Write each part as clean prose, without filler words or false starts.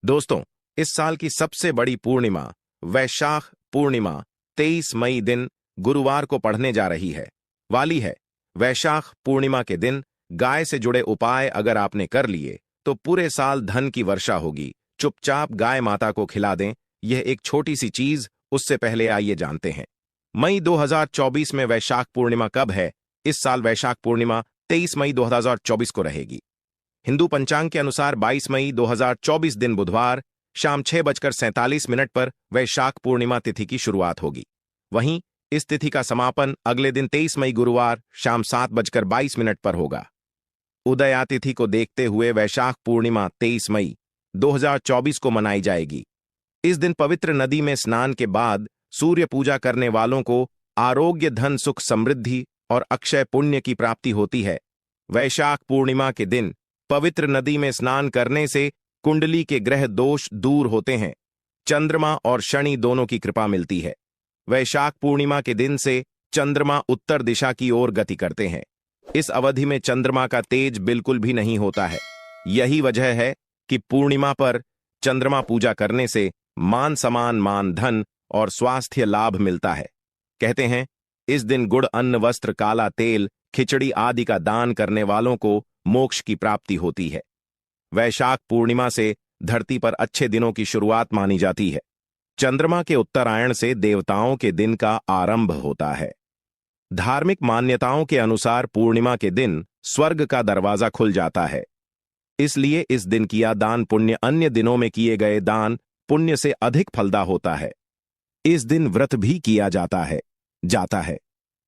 दोस्तों, इस साल की सबसे बड़ी पूर्णिमा वैशाख पूर्णिमा 23 मई दिन गुरुवार को पढ़ने जा रही है वाली है। वैशाख पूर्णिमा के दिन गाय से जुड़े उपाय अगर आपने कर लिए तो पूरे साल धन की वर्षा होगी। चुपचाप गाय माता को खिला दें, यह एक छोटी सी चीज। उससे पहले आइए जानते हैं मई 2024 में वैशाख पूर्णिमा कब है। इस साल वैशाख पूर्णिमा 23 मई 2024 को रहेगी। हिंदू पंचांग के अनुसार 22 मई 2024 दिन बुधवार शाम 6:47 पर वैशाख पूर्णिमा तिथि की शुरुआत होगी। वहीं इस तिथि का समापन अगले दिन 23 मई गुरुवार शाम 7:22 पर होगा। उदया तिथि को देखते हुए वैशाख पूर्णिमा 23 मई 2024 को मनाई जाएगी। इस दिन पवित्र नदी में स्नान के बाद सूर्य पूजा करने वालों को आरोग्य, धन, सुख, समृद्धि और अक्षय पुण्य की प्राप्ति होती है। वैशाख पूर्णिमा के दिन पवित्र नदी में स्नान करने से कुंडली के ग्रह दोष दूर होते हैं। चंद्रमा और शनि दोनों की कृपा मिलती है। वैशाख पूर्णिमा के दिन से चंद्रमा उत्तर दिशा की ओर गति करते हैं। इस अवधि में चंद्रमा का तेज बिल्कुल भी नहीं होता है। यही वजह है कि पूर्णिमा पर चंद्रमा पूजा करने से मान सम्मान, मान, धन और स्वास्थ्य लाभ मिलता है। कहते हैं इस दिन गुड़, अन्न, वस्त्र, काला तेल, खिचड़ी आदि का दान करने वालों को मोक्ष की प्राप्ति होती है। वैशाख पूर्णिमा से धरती पर अच्छे दिनों की शुरुआत मानी जाती है। चंद्रमा के उत्तरायण से देवताओं के दिन का आरंभ होता है। धार्मिक मान्यताओं के अनुसार पूर्णिमा के दिन स्वर्ग का दरवाजा खुल जाता है। इसलिए इस दिन किया दान पुण्य अन्य दिनों में किए गए दान पुण्य से अधिक फलदा होता है। इस दिन व्रत भी किया जाता है।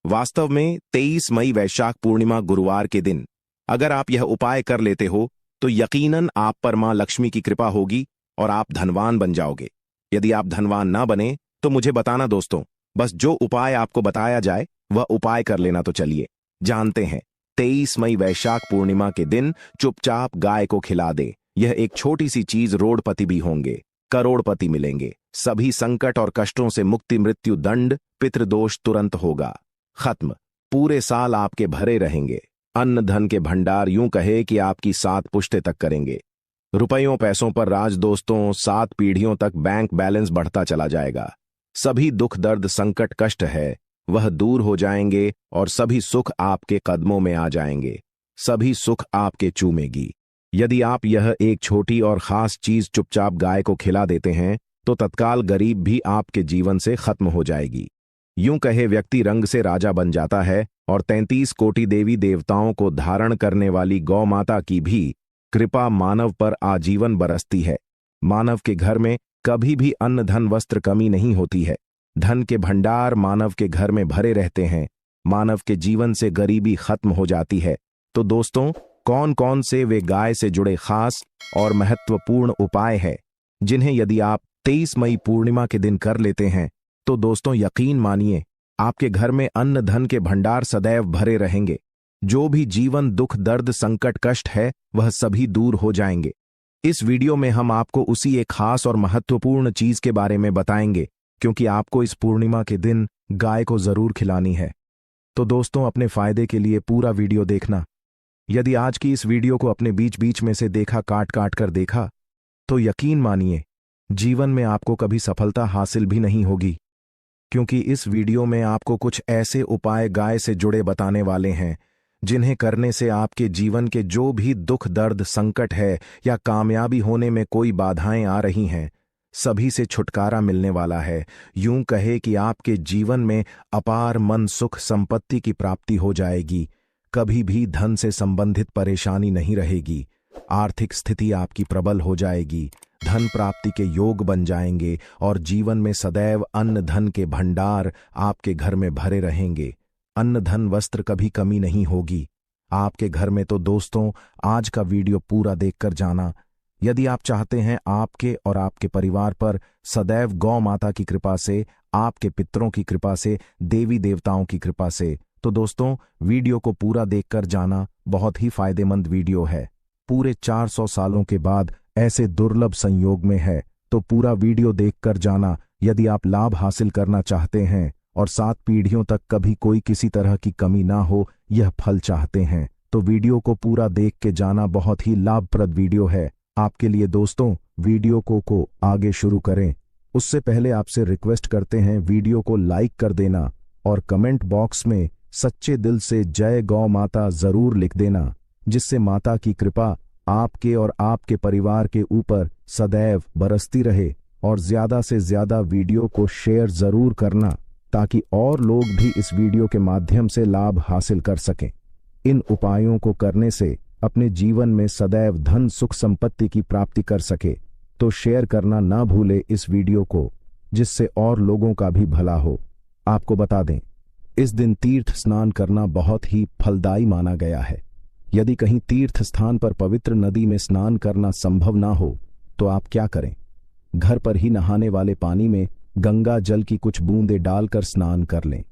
वास्तव में 23 मई वैशाख पूर्णिमा गुरुवार के दिन अगर आप यह उपाय कर लेते हो तो यकीनन आप पर मां लक्ष्मी की कृपा होगी और आप धनवान बन जाओगे। यदि आप धनवान ना बने तो मुझे बताना दोस्तों, बस जो उपाय आपको बताया जाए वह उपाय कर लेना। तो चलिए जानते हैं। 23 मई वैशाख पूर्णिमा के दिन चुपचाप गाय को खिला दे। यह एक छोटी सी चीज, रोडपति भी होंगे, करोड़पति मिलेंगे। सभी संकट और कष्टों से मुक्ति, मृत्यु दंड, पितृदोष तुरंत होगा खत्म। पूरे साल आपके भरे रहेंगे। अन्न धन के भंडार यूं कहे कि आपकी 7 पुश्ते तक करेंगे। रुपयों पैसों पर राज दोस्तों, 7 पीढ़ियों तक बैंक बैलेंस बढ़ता चला जाएगा। सभी दुख, दर्द, संकट, कष्ट है वह दूर हो जाएंगे और सभी सुख आपके कदमों में आ जाएंगे। सभी सुख आपके चूमेगी। यदि आप यह एक छोटी और खास चीज चुपचाप गाय को खिला देते हैं तो तत्काल गरीब भी आपके जीवन से खत्म हो जाएगी। यूं कहे व्यक्ति रंग से राजा बन जाता है और 33 कोटि देवी देवताओं को धारण करने वाली गौ माता की भी कृपा मानव पर आजीवन बरसती है। मानव के घर में कभी भी अन्न, धन, वस्त्र कमी नहीं होती है। धन के भंडार मानव के घर में भरे रहते हैं। मानव के जीवन से गरीबी खत्म हो जाती है। तो दोस्तों, कौन कौन से वे गाय से जुड़े खास और महत्वपूर्ण उपाय हैं जिन्हें यदि आप 23 मई पूर्णिमा के दिन कर लेते हैं तो दोस्तों यकीन मानिए आपके घर में अन्न धन के भंडार सदैव भरे रहेंगे। जो भी जीवन दुख, दर्द, संकट, कष्ट है वह सभी दूर हो जाएंगे। इस वीडियो में हम आपको उसी एक खास और महत्वपूर्ण चीज के बारे में बताएंगे क्योंकि आपको इस पूर्णिमा के दिन गाय को जरूर खिलानी है। तो दोस्तों, अपने फायदे के लिए पूरा वीडियो देखना। यदि आज की इस वीडियो को अपने बीच बीच में से देखा, काट काट कर देखा, तो यकीन मानिए जीवन में आपको कभी सफलता हासिल भी नहीं होगी, क्योंकि इस वीडियो में आपको कुछ ऐसे उपाय गाय से जुड़े बताने वाले हैं जिन्हें करने से आपके जीवन के जो भी दुख, दर्द, संकट है या कामयाबी होने में कोई बाधाएं आ रही हैं, सभी से छुटकारा मिलने वाला है। यूं कहे कि आपके जीवन में अपार मन, सुख, संपत्ति की प्राप्ति हो जाएगी। कभी भी धन से संबंधित परेशानी नहीं रहेगी। आर्थिक स्थिति आपकी प्रबल हो जाएगी। धन प्राप्ति के योग बन जाएंगे और जीवन में सदैव अन्न धन के भंडार आपके घर में भरे रहेंगे। अन्न धन वस्त्र कभी कमी नहीं होगी आपके घर में। तो दोस्तों, आज का वीडियो पूरा देखकर जाना। यदि आप चाहते हैं आपके और आपके परिवार पर सदैव गौ माता की कृपा से, आपके पितरों की कृपा से, देवी देवताओं की कृपा से, तो दोस्तों वीडियो को पूरा देखकर जाना। बहुत ही फायदेमंद वीडियो है। पूरे 400 सालों के बाद ऐसे दुर्लभ संयोग में है, तो पूरा वीडियो देखकर जाना। यदि आप लाभ हासिल करना चाहते हैं और 7 पीढ़ियों तक कभी कोई किसी तरह की कमी ना हो, यह फल चाहते हैं, तो वीडियो को पूरा देख के जाना। बहुत ही लाभप्रद वीडियो है। आपके लिए दोस्तों, वीडियो को आगे शुरू करें उससे पहले आपसे रिक्वेस्ट करते हैं वीडियो को लाइक कर देना और कमेंट बॉक्स में सच्चे दिल से जय गौ माता जरूर लिख देना, जिससे माता की कृपा आपके और आपके परिवार के ऊपर सदैव बरसती रहे। और ज्यादा से ज्यादा वीडियो को शेयर जरूर करना ताकि और लोग भी इस वीडियो के माध्यम से लाभ हासिल कर सकें। इन उपायों को करने से अपने जीवन में सदैव धन सुख संपत्ति की प्राप्ति कर सके, तो शेयर करना ना भूले इस वीडियो को, जिससे और लोगों का भी भला हो। आपको बता दें, इस दिन तीर्थ स्नान करना बहुत ही फलदायी माना गया है। यदि कहीं तीर्थ स्थान पर पवित्र नदी में स्नान करना संभव ना हो तो आप क्या करें, घर पर ही नहाने वाले पानी में गंगा जल की कुछ बूंदें डालकर स्नान कर लें।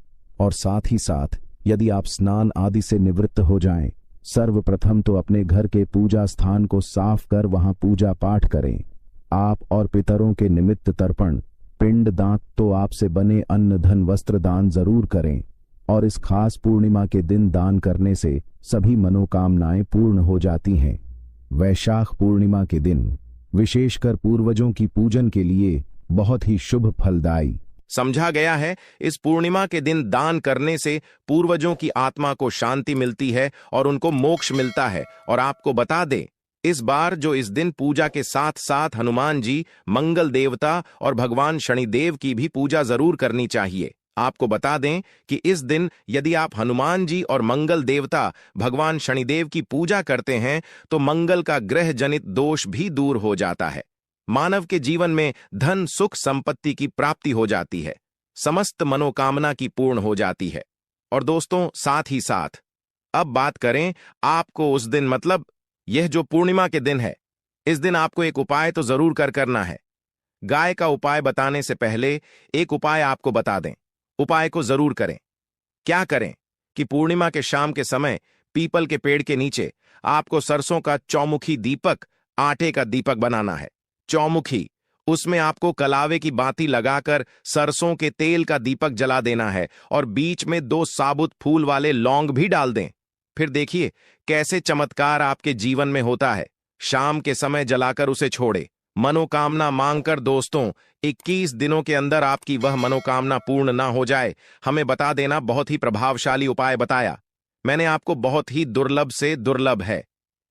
और साथ ही साथ यदि आप स्नान आदि से निवृत्त हो जाएं, सर्वप्रथम तो अपने घर के पूजा स्थान को साफ कर वहां पूजा पाठ करें। आप और पितरों के निमित्त तर्पण, पिंड दान तो आपसे बने अन्न धन वस्त्र दान जरूर करें। और इस खास पूर्णिमा के दिन दान करने से सभी मनोकामनाएं पूर्ण हो जाती हैं। वैशाख पूर्णिमा के दिन विशेषकर पूर्वजों की पूजन के लिए बहुत ही शुभ फलदायी समझा गया है। इस पूर्णिमा के दिन दान करने से पूर्वजों की आत्मा को शांति मिलती है और उनको मोक्ष मिलता है। और आपको बता दें, इस बार जो इस दिन पूजा के साथ साथ हनुमान जी, मंगल देवता और भगवान शनिदेव की भी पूजा जरूर करनी चाहिए। आपको बता दें कि इस दिन यदि आप हनुमान जी और मंगल देवता भगवान शनिदेव की पूजा करते हैं तो मंगल का ग्रह जनित दोष भी दूर हो जाता है। मानव के जीवन में धन सुख संपत्ति की प्राप्ति हो जाती है, समस्त मनोकामना की पूर्ण हो जाती है। और दोस्तों, साथ ही साथ अब बात करें आपको उस दिन, मतलब यह जो पूर्णिमा के दिन है, इस दिन आपको एक उपाय तो जरूर करना है। गाय का उपाय बताने से पहले एक उपाय आपको बता दें। उपाय को जरूर करें। क्या करें कि पूर्णिमा के शाम के समय पीपल के पेड़ के नीचे आपको सरसों का चौमुखी दीपक, आटे का दीपक बनाना है। चौमुखी, उसमें आपको कलावे की बाती लगाकर सरसों के तेल का दीपक जला देना है और बीच में 2 साबुत फूल वाले लौंग भी डाल दें। फिर देखिए कैसे चमत्कार आपके जीवन में होता है। शाम के समय जलाकर उसे छोड़े, मनोकामना मांगकर दोस्तों 21 दिनों के अंदर आपकी वह मनोकामना पूर्ण ना हो जाए, हमें बता देना। बहुत ही प्रभावशाली उपाय बताया मैंने आपको, बहुत ही दुर्लभ से दुर्लभ है।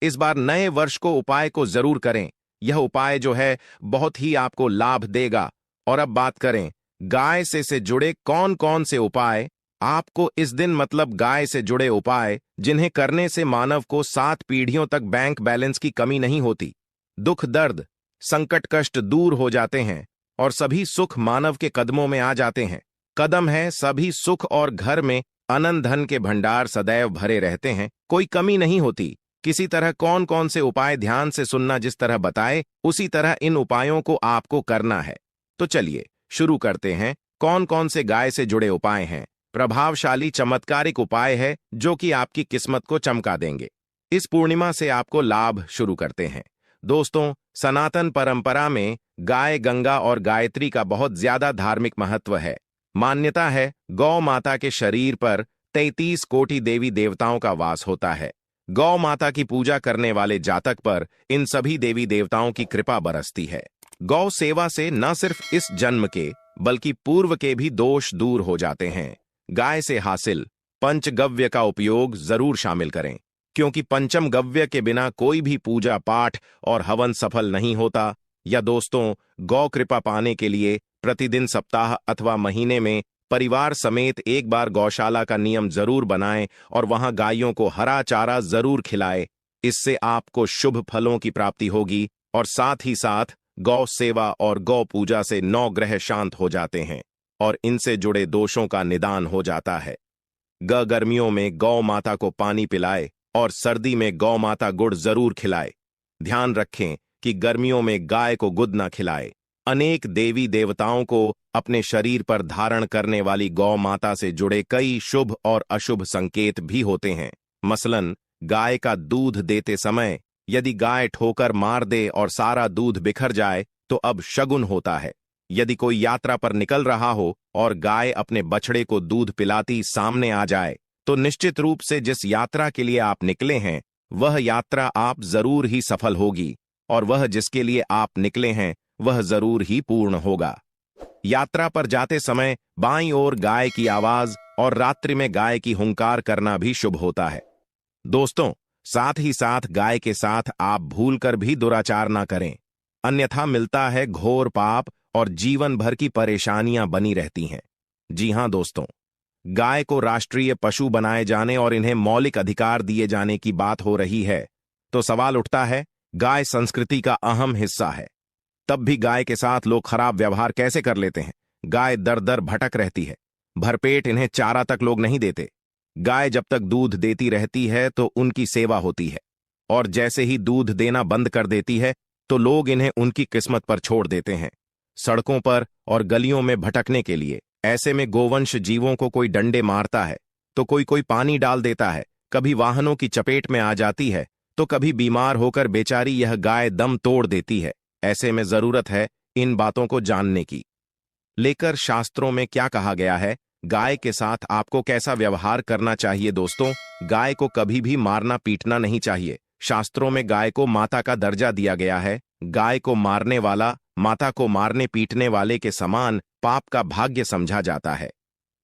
इस बार नए वर्ष को उपाय को जरूर करें। यह उपाय जो है बहुत ही आपको लाभ देगा। और अब बात करें गाय से जुड़े कौन कौन से उपाय आपको इस दिन, मतलब गाय से जुड़े उपाय जिन्हें करने से मानव को 7 पीढ़ियों तक बैंक बैलेंस की कमी नहीं होती, दुख दर्द संकट कष्ट दूर हो जाते हैं और सभी सुख मानव के कदमों में आ जाते हैं। कदम है सभी सुख और घर में अनंत धन के भंडार सदैव भरे रहते हैं, कोई कमी नहीं होती। किसी तरह कौन कौन से उपाय ध्यान से सुनना, जिस तरह बताए उसी तरह इन उपायों को आपको करना है। तो चलिए शुरू करते हैं। कौन कौन से गाय से जुड़े उपाय हैं? प्रभावशाली चमत्कारिक उपाय है जो कि आपकी किस्मत को चमका देंगे। इस पूर्णिमा से आपको लाभ शुरू करते हैं। दोस्तों, सनातन परंपरा में गाय, गंगा और गायत्री का बहुत ज्यादा धार्मिक महत्व है। मान्यता है गौ माता के शरीर पर 33 कोटि देवी देवताओं का वास होता है। गौ माता की पूजा करने वाले जातक पर इन सभी देवी देवताओं की कृपा बरसती है। गौ सेवा से न सिर्फ इस जन्म के बल्कि पूर्व के भी दोष दूर हो जाते हैं। गाय से हासिल पंचगव्य का उपयोग जरूर शामिल करें, क्योंकि पंचम गव्य के बिना कोई भी पूजा पाठ और हवन सफल नहीं होता। या दोस्तों, गौ कृपा पाने के लिए प्रतिदिन, सप्ताह अथवा महीने में परिवार समेत एक बार गौशाला का नियम जरूर बनाएं और वहां गायों को हरा चारा जरूर खिलाएं। इससे आपको शुभ फलों की प्राप्ति होगी और साथ ही साथ गौ सेवा और गौ पूजा से 9 ग्रह शांत हो जाते हैं और इनसे जुड़े दोषों का निदान हो जाता है। गर्मियों में गौ माता को पानी पिलाए और सर्दी में गौ माता गुड़ जरूर खिलाए। ध्यान रखें कि गर्मियों में गाय को गुद न खिलाए। अनेक देवी देवताओं को अपने शरीर पर धारण करने वाली गौ माता से जुड़े कई शुभ और अशुभ संकेत भी होते हैं। मसलन, गाय का दूध देते समय यदि गाय ठोकर मार दे और सारा दूध बिखर जाए तो अब शगुन होता है। यदि कोई यात्रा पर निकल रहा हो और गाय अपने बछड़े को दूध पिलाती सामने आ जाए तो निश्चित रूप से जिस यात्रा के लिए आप निकले हैं वह यात्रा आप जरूर ही सफल होगी। और वह जिसके लिए आप निकले हैं वह जरूर ही पूर्ण होगा। यात्रा पर जाते समय बाईं ओर गाय की आवाज और रात्रि में गाय की हुंकार करना भी शुभ होता है। दोस्तों, साथ ही साथ गाय के साथ आप भूलकर भी दुराचार ना करें, अन्यथा मिलता है घोर पाप और जीवन भर की परेशानियां बनी रहती हैं। जी हां दोस्तों, गाय को राष्ट्रीय पशु बनाए जाने और इन्हें मौलिक अधिकार दिए जाने की बात हो रही है तो सवाल उठता है, गाय संस्कृति का अहम हिस्सा है, तब भी गाय के साथ लोग खराब व्यवहार कैसे कर लेते हैं। गाय दर दर भटक रहती है, भरपेट इन्हें चारा तक लोग नहीं देते। गाय जब तक दूध देती रहती है तो उनकी सेवा होती है, और जैसे ही दूध देना बंद कर देती है तो लोग इन्हें उनकी किस्मत पर छोड़ देते हैं, सड़कों पर और गलियों में भटकने के लिए। ऐसे में गोवंश जीवों को कोई डंडे मारता है तो कोई पानी डाल देता है, कभी वाहनों की चपेट में आ जाती है तो कभी बीमार होकर बेचारी यह गाय दम तोड़ देती है। ऐसे में जरूरत है इन बातों को जानने की। लेकर शास्त्रों में क्या कहा गया है, गाय के साथ आपको कैसा व्यवहार करना चाहिए। दोस्तों, गाय को कभी भी मारना पीटना नहीं चाहिए। शास्त्रों में गाय को माता का दर्जा दिया गया है। गाय को मारने वाला माता को मारने पीटने वाले के समान पाप का भाग्य समझा जाता है।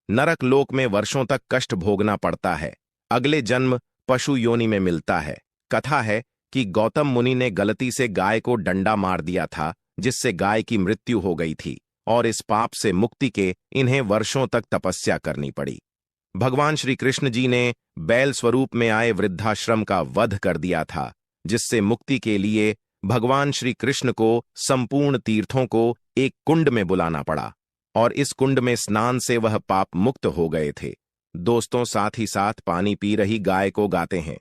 नरक लोक में वर्षों तक कष्ट भोगना पड़ता है, अगले जन्म पशु योनि में मिलता है। कथा है कि गौतम मुनि ने गलती से गाय को डंडा मार दिया था, जिससे गाय की मृत्यु हो गई थी, और इस पाप से मुक्ति के इन्हें वर्षों तक तपस्या करनी पड़ी। भगवान श्री कृष्ण जी ने बैल स्वरूप में आए वृद्धाश्रम का वध कर दिया था, जिससे मुक्ति के लिए भगवान श्री कृष्ण को संपूर्ण तीर्थों को एक कुंड में बुलाना पड़ा, और इस कुंड में स्नान से वह पाप मुक्त हो गए थे। दोस्तों, साथ ही साथ पानी पी रही गाय को गाते हैं,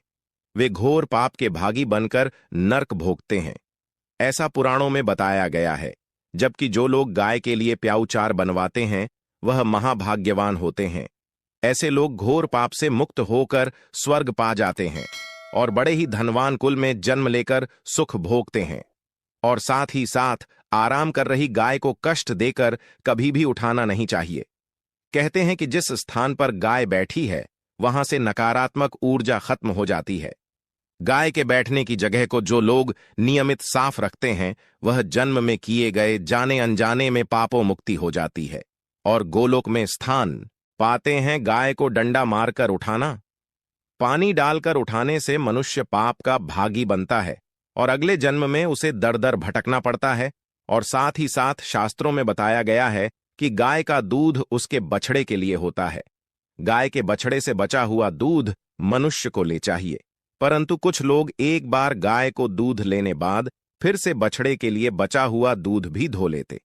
वे घोर पाप के भागी बनकर नरक भोगते हैं, ऐसा पुराणों में बताया गया है। जबकि जो लोग गाय के लिए प्याऊचार बनवाते हैं वह महाभाग्यवान होते हैं। ऐसे लोग घोर पाप से मुक्त होकर स्वर्ग पा जाते हैं और बड़े ही धनवान कुल में जन्म लेकर सुख भोगते हैं। और साथ ही साथ आराम कर रही गाय को कष्ट देकर कभी भी उठाना नहीं चाहिए। कहते हैं कि जिस स्थान पर गाय बैठी है वहां से नकारात्मक ऊर्जा खत्म हो जाती है। गाय के बैठने की जगह को जो लोग नियमित साफ रखते हैं वह जन्म में किए गए जाने अनजाने में पापों मुक्ति हो जाती है और गोलोक में स्थान पाते हैं। गाय को डंडा मारकर उठाना, पानी डालकर उठाने से मनुष्य पाप का भागी बनता है और अगले जन्म में उसे दर दर भटकना पड़ता है। और साथ ही साथ शास्त्रों में बताया गया है कि गाय का दूध उसके बछड़े के लिए होता है। गाय के बछड़े से बचा हुआ दूध मनुष्य को ले चाहिए, परंतु कुछ लोग एक बार गाय को दूध लेने बाद फिर से बछड़े के लिए बचा हुआ दूध भी धो लेते।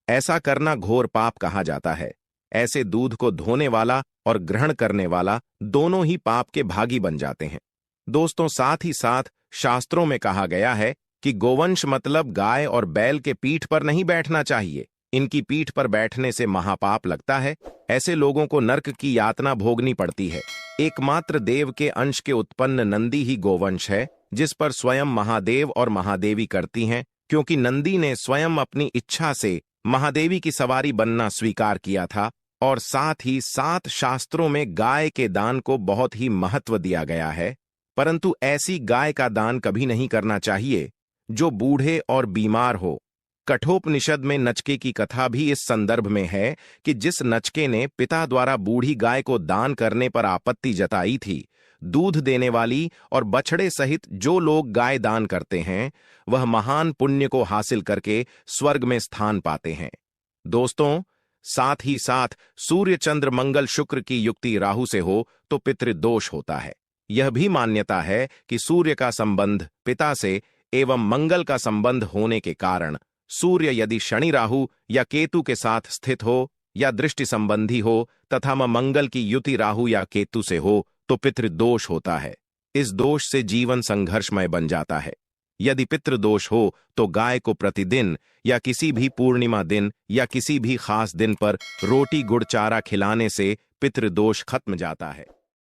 ऐसा करना घोर पाप कहा जाता है। ऐसे दूध को धोने वाला और ग्रहण करने वाला दोनों ही पाप के भागी बन जाते हैं। दोस्तों, साथ ही साथ शास्त्रों में कहा गया है कि गोवंश मतलब गाय और बैल के पीठ पर नहीं बैठना चाहिए। इनकी पीठ पर बैठने से महापाप लगता है। ऐसे लोगों को नरक की यातना भोगनी पड़ती है। एकमात्र देव के अंश के उत्पन्न नंदी ही गोवंश है, जिस पर स्वयं महादेव और महादेवी करती हैं, क्योंकि नंदी ने स्वयं अपनी इच्छा से महादेवी की सवारी बनना स्वीकार किया था। और साथ ही साथ शास्त्रों में गाय के दान को बहुत ही महत्व दिया गया है, परंतु ऐसी गाय का दान कभी नहीं करना चाहिए जो बूढ़े और बीमार हो। कठोपनिषद में नचके की कथा भी इस संदर्भ में है कि जिस नचके ने पिता द्वारा बूढ़ी गाय को दान करने पर आपत्ति जताई थी, दूध देने वाली और बछड़े सहित जो लोग गाय दान करते हैं वह महान पुण्य को हासिल करके स्वर्ग में स्थान पाते हैं। दोस्तों, साथ ही साथ सूर्य चंद्र मंगल शुक्र की युक्ति राहु से हो तो पितृदोष होता है। यह भी मान्यता है कि सूर्य का संबंध पिता से एवं मंगल का संबंध होने के कारण सूर्य यदि शनि राहु या केतु के साथ स्थित हो या दृष्टि संबंधी हो तथा मंगल की युति राहु या केतु से हो तो पितृदोष होता है। इस दोष से जीवन संघर्षमय बन जाता है। यदि पितृदोष हो तो गाय को प्रतिदिन या किसी भी पूर्णिमा दिन या किसी भी खास दिन पर रोटी गुड़ चारा खिलाने से पितृदोष खत्म जाता है।